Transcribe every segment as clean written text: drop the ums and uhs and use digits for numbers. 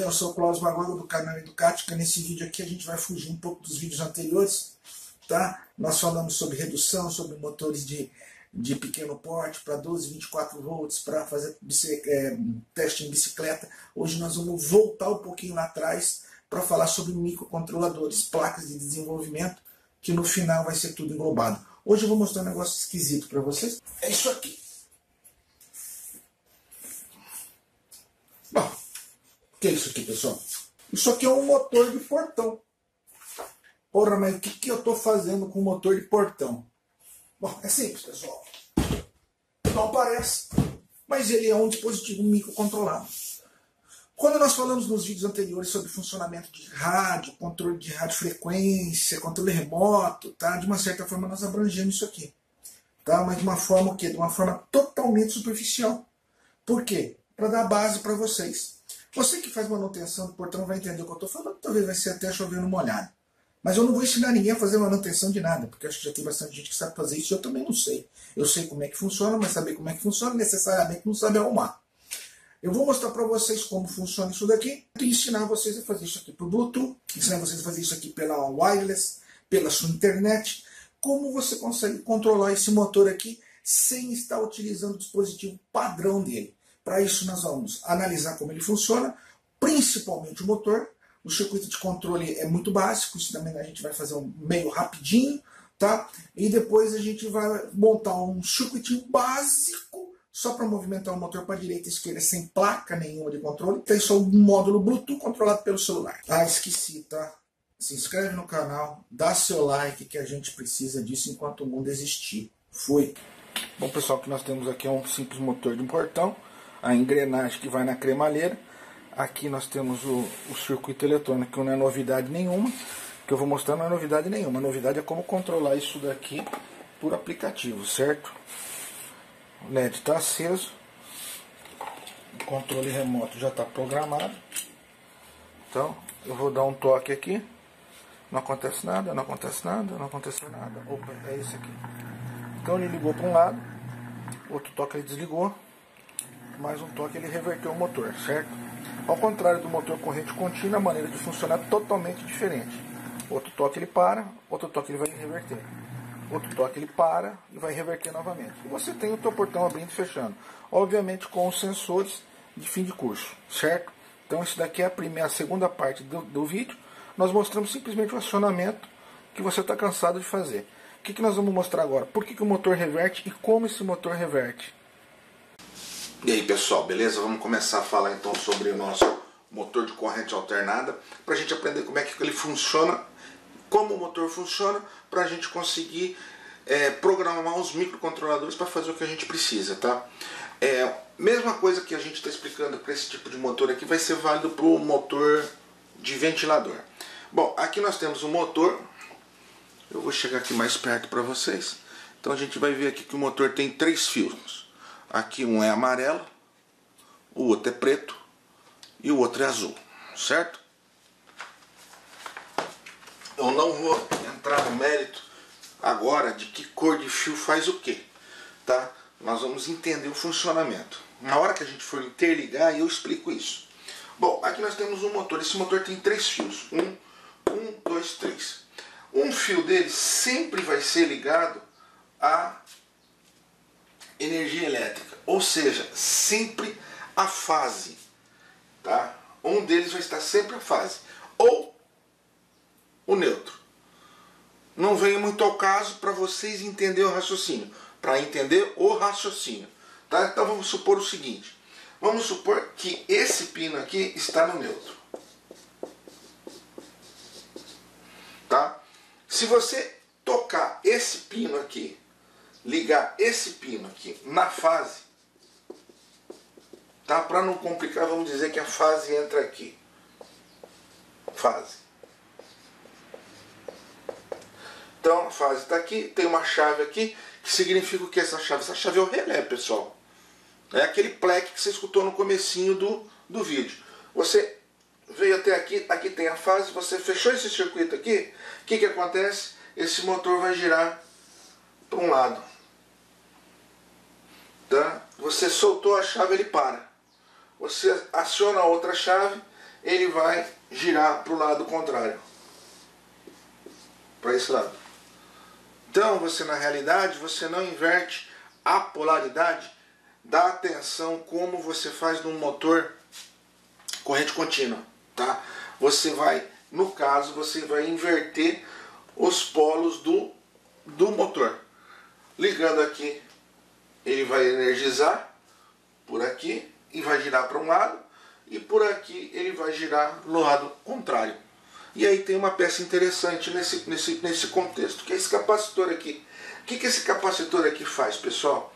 bem? Eu sou o Cláudio Magogo do canal Educática. Nesse vídeo aqui a gente vai fugir um pouco dos vídeos anteriores, tá? Nós falamos sobre redução, sobre motores de pequeno porte para 12, 24 volts, para fazer teste em bicicleta. Hoje nós vamos voltar um pouquinho lá atrás para falar sobre microcontroladores, placas de desenvolvimento, que no final vai ser tudo englobado. Hoje eu vou mostrar um negócio esquisito para vocês. É isso aqui. Bom, o que é isso aqui, pessoal? Isso aqui é um motor de portão. Porra, mas o que eu estou fazendo com o motor de portão? Bom, é simples, pessoal. Não parece, mas ele é um dispositivo microcontrolado. Quando nós falamos nos vídeos anteriores sobre funcionamento de rádio, controle de radiofrequência, controle remoto, tá? De uma certa forma nós abrangemos isso aqui. Tá? Mas de uma forma o quê? De uma forma totalmente superficial. Por quê? Para dar base para vocês. Você que faz manutenção do portão vai entender o que eu estou falando, talvez vai ser até chovendo molhado. Mas eu não vou ensinar ninguém a fazer manutenção de nada, porque acho que já tem bastante gente que sabe fazer isso e eu também não sei. Eu sei como é que funciona, mas saber como é que funciona necessariamente não sabe arrumar. Eu vou mostrar para vocês como funciona isso daqui e ensinar vocês a fazer isso aqui por Bluetooth, ensinar vocês a fazer isso aqui pela wireless, pela sua internet, como você consegue controlar esse motor aqui sem estar utilizando o dispositivo padrão dele. Para isso nós vamos analisar como ele funciona, principalmente o motor. O circuito de controle é muito básico, isso também a gente vai fazer um meio rapidinho, tá? E depois a gente vai montar um circuitinho básico só para movimentar o motor para a direita e esquerda sem placa nenhuma de controle. Tem só um módulo Bluetooth controlado pelo celular. Ah, esqueci, tá? Se inscreve no canal, dá seu like que a gente precisa disso enquanto o mundo existir. Fui! Bom, pessoal, o que nós temos aqui é um simples motor de um portão, a engrenagem que vai na cremalheira. Aqui nós temos o circuito eletrônico, que não é novidade nenhuma, que eu vou mostrar não é novidade nenhuma. A novidade é como controlar isso daqui por aplicativo, certo? O LED está aceso, o controle remoto já está programado. Então eu vou dar um toque aqui, não acontece nada, não acontece nada, não aconteceu nada. Opa, é isso aqui. Então ele ligou para um lado, outro toque ele desligou, mais um toque ele reverteu o motor, certo? Ao contrário do motor corrente contínua, a maneira de funcionar é totalmente diferente. Outro toque ele para, outro toque ele vai reverter. Outro toque ele para e vai reverter novamente. E você tem o teu portão abrindo e fechando. Obviamente com os sensores de fim de curso, certo? Então isso daqui é a segunda parte do vídeo. Nós mostramos simplesmente o acionamento que você está cansado de fazer. O que nós vamos mostrar agora? Por que o motor reverte e como esse motor reverte. E aí, pessoal, beleza? Vamos começar a falar então sobre o nosso motor de corrente alternada, para a gente aprender como é que ele funciona, como o motor funciona, para a gente conseguir programar os microcontroladores para fazer o que a gente precisa, tá? Mesma coisa que a gente está explicando para esse tipo de motor aqui vai ser válido para o motor de ventilador. Bom, aqui nós temos o motor, eu vou chegar aqui mais perto para vocês. Então a gente vai ver aqui que o motor tem 3 fios. Aqui um é amarelo, o outro é preto e o outro é azul, certo? Eu não vou entrar no mérito agora de que cor de fio faz o que, tá? Nós vamos entender o funcionamento. Na hora que a gente for interligar, eu explico isso. Bom, aqui nós temos um motor. Esse motor tem 3 fios. 1, 2, 3. Um fio dele sempre vai ser ligado a energia elétrica, ou seja, sempre a fase, tá? Um deles vai estar sempre a fase, ou o neutro. Não vem muito ao caso para vocês entenderem o raciocínio, para entender o raciocínio, tá? Então vamos supor o seguinte, vamos supor que esse pino aqui está no neutro, tá? Se você tocar esse pino aqui, ligar esse pino aqui na fase, tá? Para não complicar, vamos dizer que a fase entra aqui. Fase. Então a fase está aqui, tem uma chave aqui, que significa o que essa chave? Essa chave é o relé, pessoal. É aquele pleque que você escutou no comecinho do vídeo. Você veio até aqui, aqui tem a fase, você fechou esse circuito aqui, o que acontece? Esse motor vai girar para um lado. Tá? Você soltou a chave, ele para. Você aciona a outra chave, ele vai girar para o lado contrário, para esse lado. Então você, na realidade, você não inverte a polaridade da tensão como você faz num motor corrente contínua, tá? Você vai, no caso, você vai inverter os polos do motor. Ligando aqui, ele vai energizar por aqui e vai girar para um lado, e por aqui ele vai girar no lado contrário. E aí tem uma peça interessante nesse contexto, que é esse capacitor aqui. O que esse capacitor aqui faz, pessoal?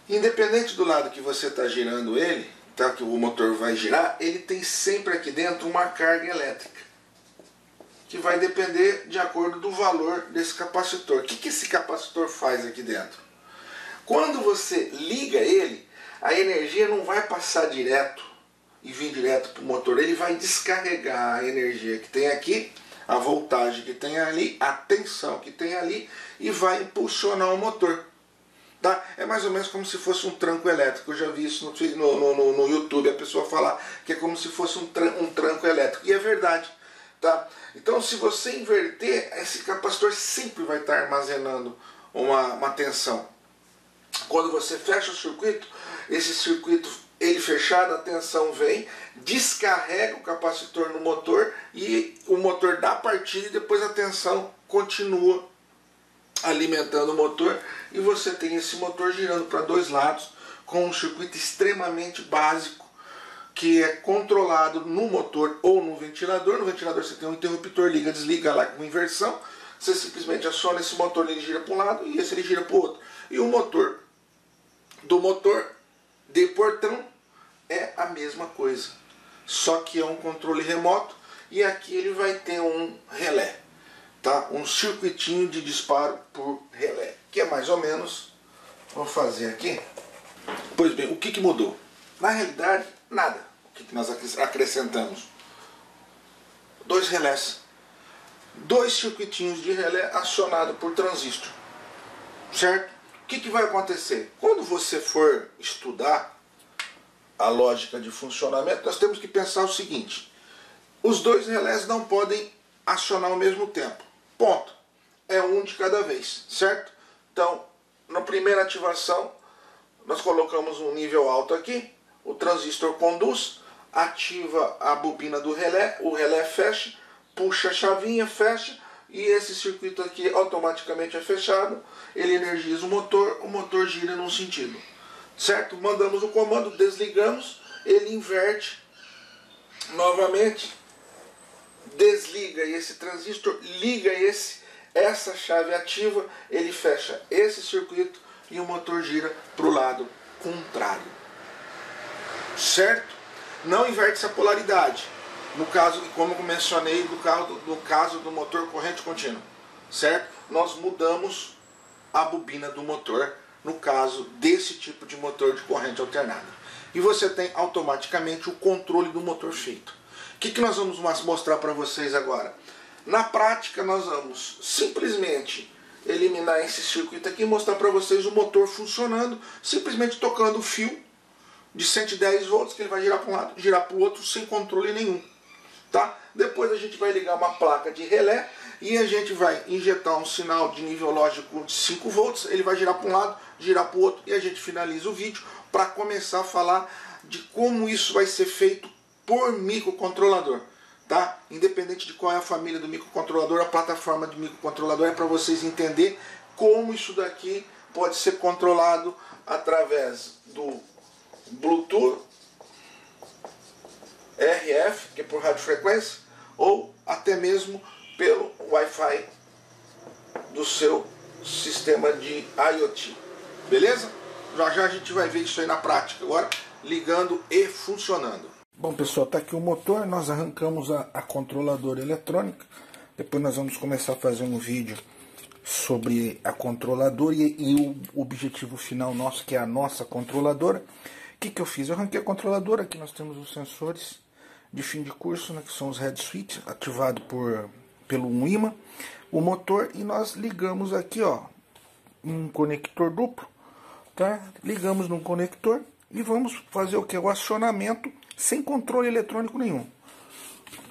Independente do lado que você está girando ele, tá, que o motor vai girar, ele tem sempre aqui dentro uma carga elétrica, que vai depender de acordo do valor desse capacitor. O que esse capacitor faz aqui dentro? Quando você liga ele, a energia não vai passar direto e vir direto para o motor, ele vai descarregar a energia que tem aqui, a voltagem que tem ali, a tensão que tem ali, e vai impulsionar o motor. Tá? É mais ou menos como se fosse um tranco elétrico. Eu já vi isso no YouTube, a pessoa falar que é como se fosse um tranco elétrico. E é verdade. Tá? Então, se você inverter, esse capacitor sempre vai estar armazenando uma tensão. Quando você fecha o circuito, esse circuito ele fechado, a tensão vem, descarrega o capacitor no motor e o motor dá partida e depois a tensão continua alimentando o motor e você tem esse motor girando para dois lados com um circuito extremamente básico que é controlado no motor ou no ventilador. No ventilador você tem um interruptor, liga, desliga lá com inversão, você simplesmente aciona esse motor, ele gira para um lado e esse ele gira para o outro. E o motor do motor de portão é a mesma coisa, só que é um controle remoto e aqui ele vai ter um relé, tá? Um circuitinho de disparo por relé, que é mais ou menos, vou fazer aqui. Pois bem, o que mudou? Na realidade, nada. O que nós acrescentamos? Dois relés, dois circuitinhos de relé acionado por transistor, certo? O que vai acontecer? Quando você for estudar a lógica de funcionamento, nós temos que pensar o seguinte: os dois relés não podem acionar ao mesmo tempo. Ponto. É um de cada vez, certo? Então, na primeira ativação, nós colocamos um nível alto aqui, o transistor conduz, ativa a bobina do relé, o relé fecha, puxa a chavinha, fecha, e esse circuito aqui automaticamente é fechado, ele energiza o motor gira num sentido. Certo? Mandamos o comando, desligamos, ele inverte novamente, desliga esse transistor, liga essa chave ativa, ele fecha esse circuito e o motor gira para o lado contrário. Certo? Não inverte essa polaridade. No caso, como eu mencionei, no caso do motor corrente contínua. Certo? Nós mudamos a bobina do motor no caso desse tipo de motor de corrente alternada. E você tem automaticamente o controle do motor feito. O que nós vamos mostrar para vocês agora? Na prática, nós vamos simplesmente eliminar esse circuito aqui e mostrar para vocês o motor funcionando, simplesmente tocando o fio de 110 volts, que ele vai girar para um lado, girar para o outro, sem controle nenhum. Tá? Depois a gente vai ligar uma placa de relé e a gente vai injetar um sinal de nível lógico de 5 volts, ele vai girar para um lado, girar para o outro e a gente finaliza o vídeo para começar a falar de como isso vai ser feito por microcontrolador. Tá? Independente de qual é a família do microcontrolador, a plataforma de microcontrolador é para vocês entenderem como isso daqui pode ser controlado através do Bluetooth, RF, que é por radiofrequência, ou até mesmo pelo Wi-Fi do seu sistema de IoT. Beleza? Já já a gente vai ver isso aí na prática, agora ligando e funcionando. Bom pessoal, está aqui o motor, nós arrancamos a controladora eletrônica, depois nós vamos começar a fazer um vídeo sobre a controladora e o objetivo final nosso, que é a nossa controladora. O que eu fiz? Eu arranquei a controladora, aqui nós temos os sensores de fim de curso, né, que são os head switch, ativado pelo um ímã, o motor, e nós ligamos aqui, ó, um conector duplo, tá? Ligamos num conector e vamos fazer o que? O acionamento sem controle eletrônico nenhum.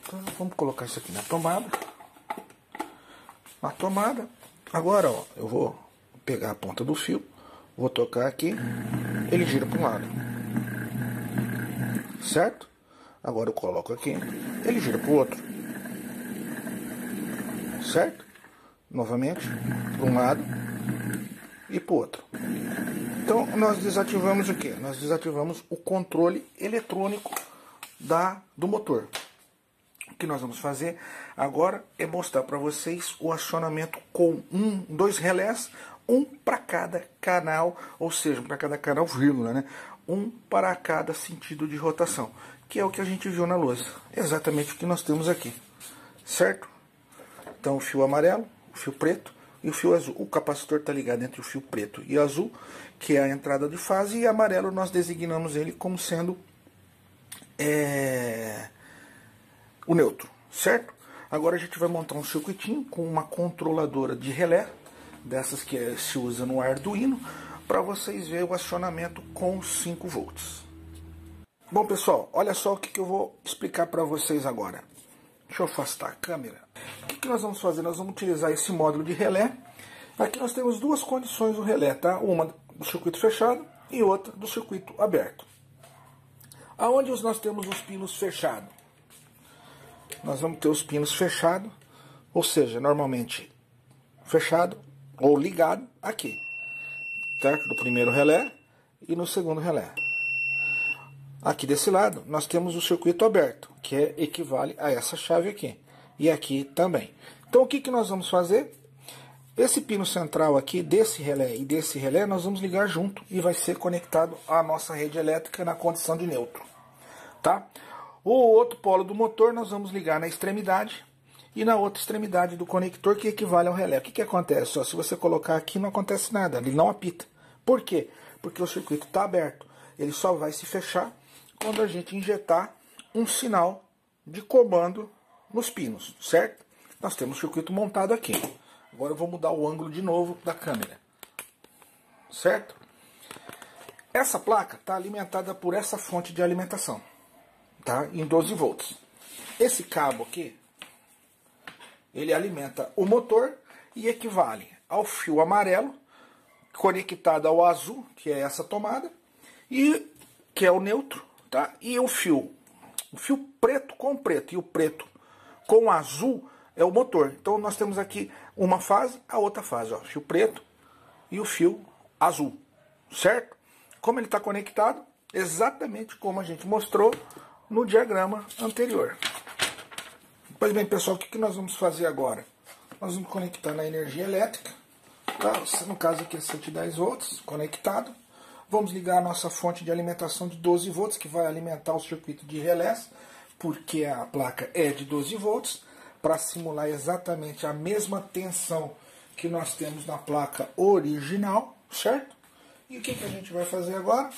Então, vamos colocar isso aqui na tomada. Na tomada. Agora, ó, eu vou pegar a ponta do fio, vou tocar aqui, ele gira para um lado. Certo? Agora eu coloco aqui, ele gira para o outro. Certo? Novamente, para um lado e para o outro. Então, nós desativamos o que? Nós desativamos o controle eletrônico do motor. O que nós vamos fazer agora é mostrar para vocês o acionamento com dois relés, um para cada canal, ou seja, para cada canal, vírgula, né? Um para cada sentido de rotação, que é o que a gente viu na lousa. Exatamente o que nós temos aqui, certo? Então, o fio amarelo, o fio preto e o fio azul. O capacitor está ligado entre o fio preto e azul, que é a entrada de fase, e amarelo nós designamos ele como sendo o neutro, certo? Agora a gente vai montar um circuitinho com uma controladora de relé, dessas que se usa no Arduino, para vocês verem o acionamento com 5 volts. Bom, pessoal, olha só o que eu vou explicar para vocês agora. Deixa eu afastar a câmera. O que nós vamos fazer? Nós vamos utilizar esse módulo de relé. Aqui nós temos duas condições do relé, tá? Uma do circuito fechado e outra do circuito aberto. Aonde nós temos os pinos fechados? Nós vamos ter os pinos fechados, ou seja, normalmente fechado ou ligado aqui, certo? Do primeiro relé e no segundo relé. Aqui desse lado nós temos o circuito aberto, que equivale a essa chave aqui, e aqui também. Então o que nós vamos fazer? Esse pino central aqui, desse relé e desse relé, nós vamos ligar junto e vai ser conectado à nossa rede elétrica na condição de neutro, tá? O outro polo do motor nós vamos ligar na extremidade e na outra extremidade do conector, que equivale ao relé. O que acontece? Ó, se você colocar aqui não acontece nada, ele não apita. Por quê? Porque o circuito está aberto. Ele só vai se fechar quando a gente injetar um sinal de comando nos pinos, certo? Nós temos o circuito montado aqui. Agora eu vou mudar o ângulo de novo da câmera, certo? Essa placa está alimentada por essa fonte de alimentação, tá? Em 12 volts. Esse cabo aqui, ele alimenta o motor e equivale ao fio amarelo conectado ao azul, que é essa tomada, e que é o neutro, tá? E o fio preto com preto, e o preto com azul é o motor. Então nós temos aqui uma fase, a outra fase, ó, fio preto e o fio azul, certo? Como ele está conectado? Exatamente como a gente mostrou no diagrama anterior. Pois bem, pessoal, o que nós vamos fazer agora? Nós vamos conectar na energia elétrica, tá? No caso aqui é 110 volts, conectado. Vamos ligar a nossa fonte de alimentação de 12 volts, que vai alimentar o circuito de relés, porque a placa é de 12 volts, para simular exatamente a mesma tensão que nós temos na placa original, certo? E o que a gente vai fazer agora?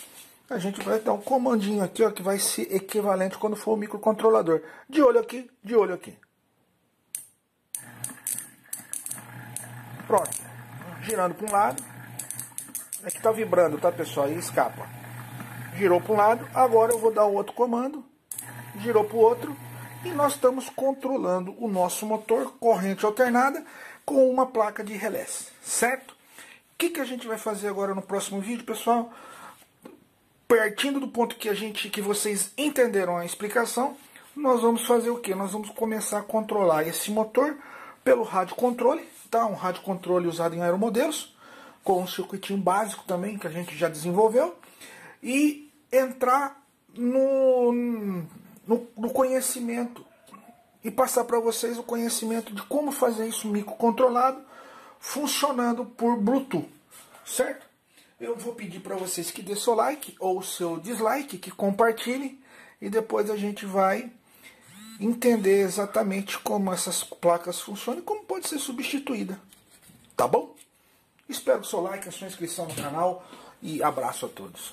A gente vai dar um comandinho aqui, ó, que vai ser equivalente quando for o microcontrolador. De olho aqui, de olho aqui. Pronto. Girando para um lado. Aqui está vibrando, tá, pessoal? E escapa. Girou para um lado. Agora eu vou dar um outro comando. Girou para o outro. E nós estamos controlando o nosso motor, corrente alternada, com uma placa de relés, certo? O que a gente vai fazer agora no próximo vídeo, pessoal? Partindo do ponto que vocês entenderam a explicação, nós vamos fazer o que? Nós vamos começar a controlar esse motor pelo rádio controle, tá? Um rádio controle usado em aeromodelos, com um circuitinho básico também que a gente já desenvolveu, e entrar no conhecimento e passar para vocês o conhecimento de como fazer isso microcontrolado funcionando por Bluetooth, certo? Eu vou pedir para vocês que dê seu like ou seu dislike, que compartilhem, e depois a gente vai entender exatamente como essas placas funcionam e como pode ser substituída, tá bom? Espero o seu like, a sua inscrição no canal e abraço a todos.